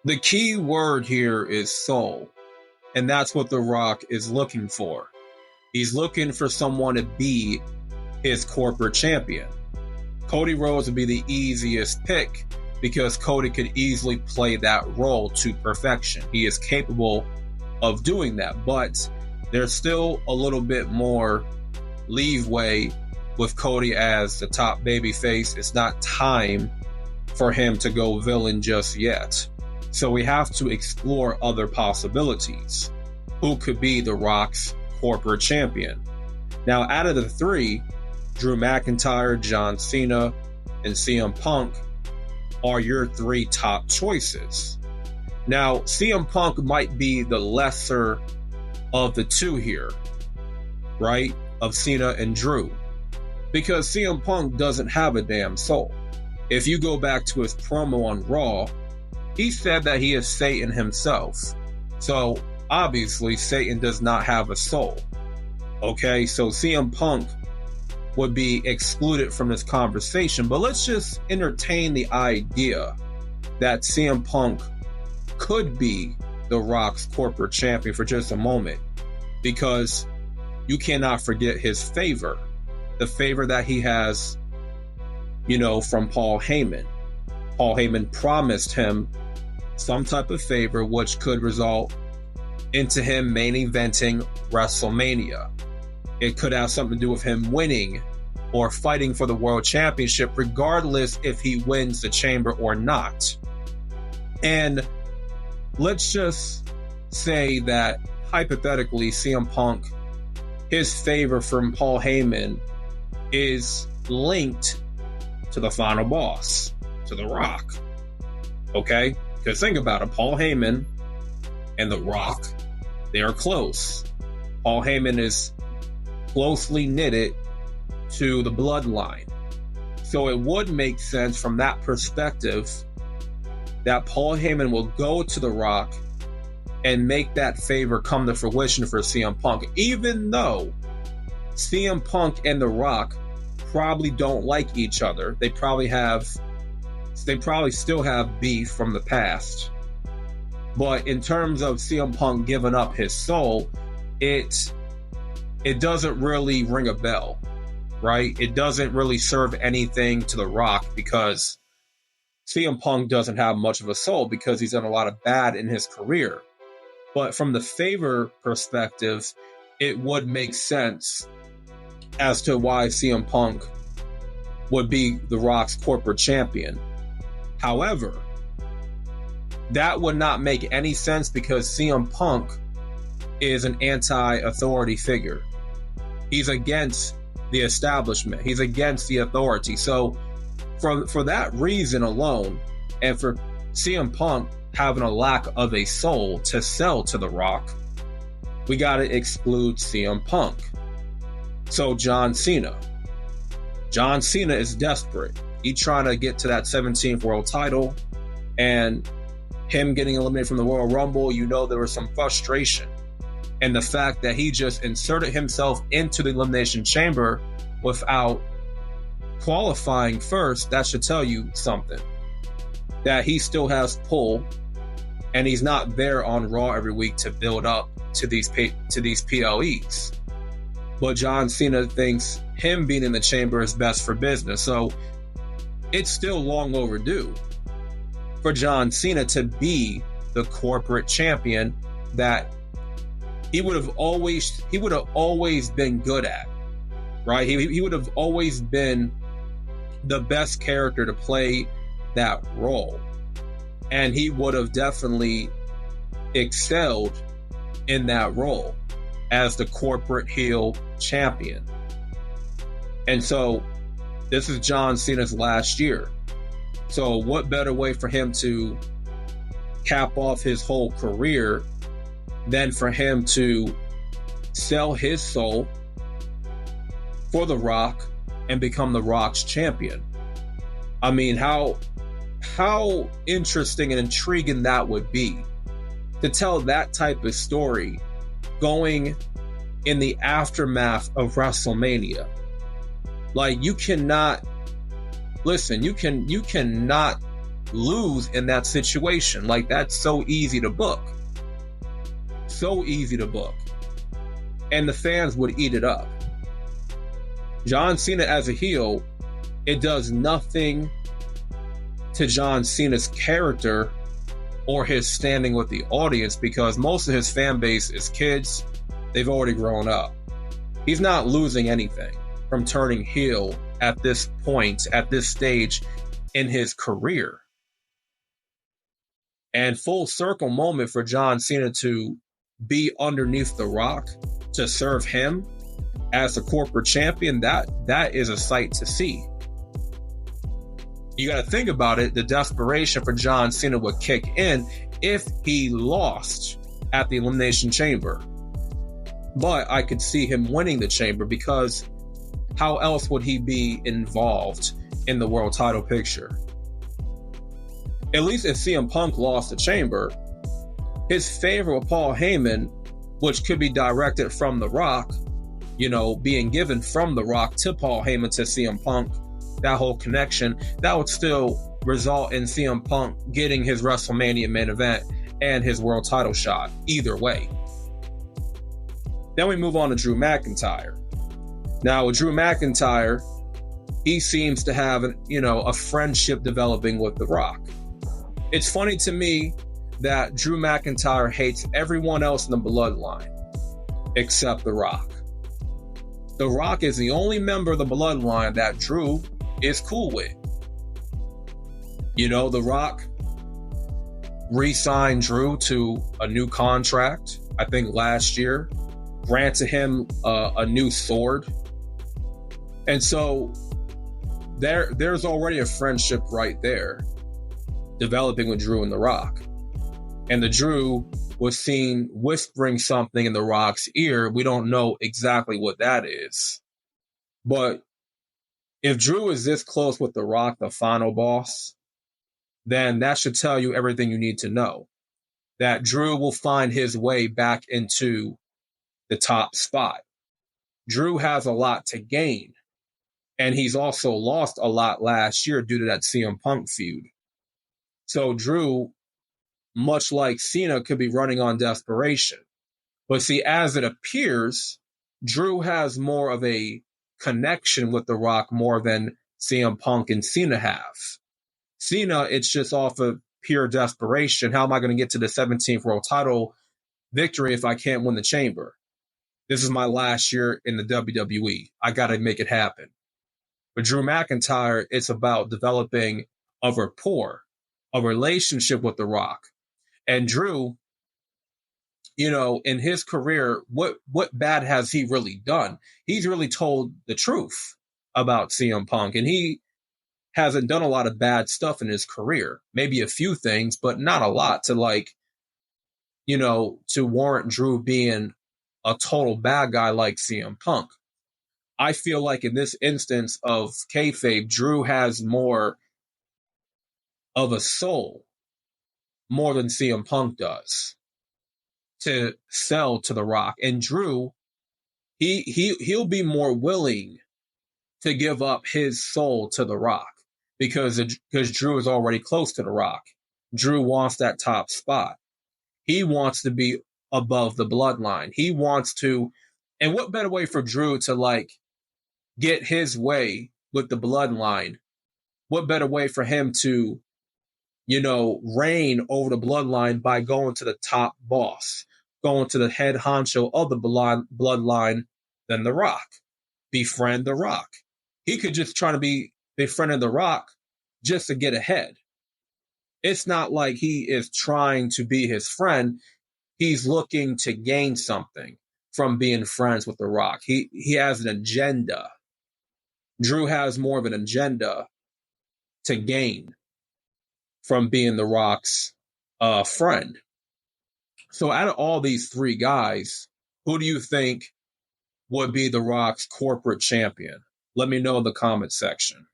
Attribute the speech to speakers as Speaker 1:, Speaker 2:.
Speaker 1: The key word here is soul, and that's what The Rock is looking for. He's looking for someone to be his corporate champion. Cody Rhodes would be the easiest pick because Cody could easily play that role to perfection. He is capable of doing that, but there's still a little bit more leeway with Cody as the top babyface. It's not time for him to go villain just yet. So we have to explore other possibilities. Who could be The Rock's corporate champion? Now, out of the three, Drew McIntyre, John Cena, and CM Punk are your three top choices. Now, CM Punk might be the lesser of the two here, right? Of Cena and Drew. Because CM Punk doesn't have a damn soul. If you go back to his promo on Raw, he said that he is Satan himself. So, obviously, Satan does not have a soul. Okay, so CM Punk would be excluded from this conversation. But let's just entertain the idea that CM Punk could be The Rock's corporate champion for just a moment. Because you cannot forget his favor. The favor that he has, from Paul Heyman. Paul Heyman promised him some type of favor which could result into him main eventing WrestleMania. It could have something to do with him winning or fighting for the world championship, regardless if he wins the chamber or not. And let's just say that hypothetically CM Punk, his favor from Paul Heyman is linked to the final boss, to The Rock. Okay? Because think about it, Paul Heyman and The Rock, they are close. Paul Heyman is closely knitted to the bloodline. So it would make sense from that perspective that Paul Heyman will go to The Rock and make that favor come to fruition for CM Punk, even though CM Punk and The Rock probably don't like each other. They probably still have beef from the past. But in terms of CM Punk giving up his soul, it doesn't really ring a bell, right? It doesn't really serve anything to The Rock because CM Punk doesn't have much of a soul because he's done a lot of bad in his career. But from the favor perspective, it would make sense as to why CM Punk would be The Rock's corporate champion. However, that would not make any sense because CM Punk is an anti-authority figure. He's against the establishment. He's against the authority. So for that reason alone, and for CM Punk having a lack of a soul to sell to The Rock, we got to exclude CM Punk. So John Cena. John Cena is desperate. He's trying to get to that 17th world title, and him getting eliminated from the Royal Rumble, there was some frustration. And the fact that he just inserted himself into the Elimination Chamber without qualifying first, that should tell you something. That he still has pull, and he's not there on Raw every week to build up to these PLEs. But John Cena thinks him being in the chamber is best for business. So it's still long overdue for John Cena to be the corporate champion that he would have always been good at, right? He would have always been the best character to play that role. And he would have definitely excelled in that role as the corporate heel champion. And so this is John Cena's last year. So what better way for him to cap off his whole career than for him to sell his soul for The Rock and become The Rock's champion? I mean, how interesting and intriguing that would be to tell that type of story going in the aftermath of WrestleMania. Like, you cannot lose in that situation. Like, that's so easy to book. So easy to book. And the fans would eat it up. John Cena as a heel, it does nothing to John Cena's character or his standing with the audience, because most of his fan base is kids. They've already grown up. He's not losing anything from turning heel at this point, at this stage in his career. And full circle moment for John Cena to be underneath The Rock, to serve him as the corporate champion, that is a sight to see. You got to think about it. The desperation for John Cena would kick in if he lost at the Elimination Chamber. But I could see him winning the Chamber, because how else would he be involved in the world title picture? At least if CM Punk lost the Chamber, his favor with Paul Heyman, which could be directed from The Rock, being given from The Rock to Paul Heyman to CM Punk, that whole connection, that would still result in CM Punk getting his WrestleMania main event and his world title shot, either way. Then we move on to Drew McIntyre. Now, with Drew McIntyre, he seems to have a friendship developing with The Rock. It's funny to me that Drew McIntyre hates everyone else in the bloodline except The Rock. The Rock is the only member of the bloodline that Drew is cool with. The Rock re-signed Drew to a new contract, I think last year, granted him a new sword. And so there's already a friendship right there developing with Drew and The Rock. And the Drew was seen whispering something in The Rock's ear. We don't know exactly what that is. But if Drew is this close with The Rock, the final boss, then that should tell you everything you need to know. That Drew will find his way back into the top spot. Drew has a lot to gain. And he's also lost a lot last year due to that CM Punk feud. So Drew, much like Cena, could be running on desperation. But see, as it appears, Drew has more of a connection with The Rock more than CM Punk and Cena have. Cena, it's just off of pure desperation. How am I going to get to the 17th world title victory if I can't win the Chamber? This is my last year in the WWE. I got to make it happen. But Drew McIntyre, it's about developing a rapport, a relationship with The Rock. And Drew, in his career, what bad has he really done? He's really told the truth about CM Punk, and he hasn't done a lot of bad stuff in his career. Maybe a few things, but not a lot to to warrant Drew being a total bad guy like CM Punk. I feel like in this instance of kayfabe, Drew has more of a soul, more than CM Punk does, to sell to The Rock. And Drew, he'll be more willing to give up his soul to The Rock because Drew is already close to The Rock. Drew wants that top spot. He wants to be above the bloodline. He wants to, and what better way for Drew to get his way with the bloodline? What better way for him to reign over the bloodline by going to the top boss, going to the head honcho of the bloodline than The Rock? Befriend The Rock. He could just try to be befriending The Rock just to get ahead. It's not like he is trying to be his friend. He's looking to gain something from being friends with The Rock. He has an agenda. Drew has more of an agenda to gain from being The Rock's friend. So out of all these three guys, who do you think would be The Rock's corporate champion? Let me know in the comment section.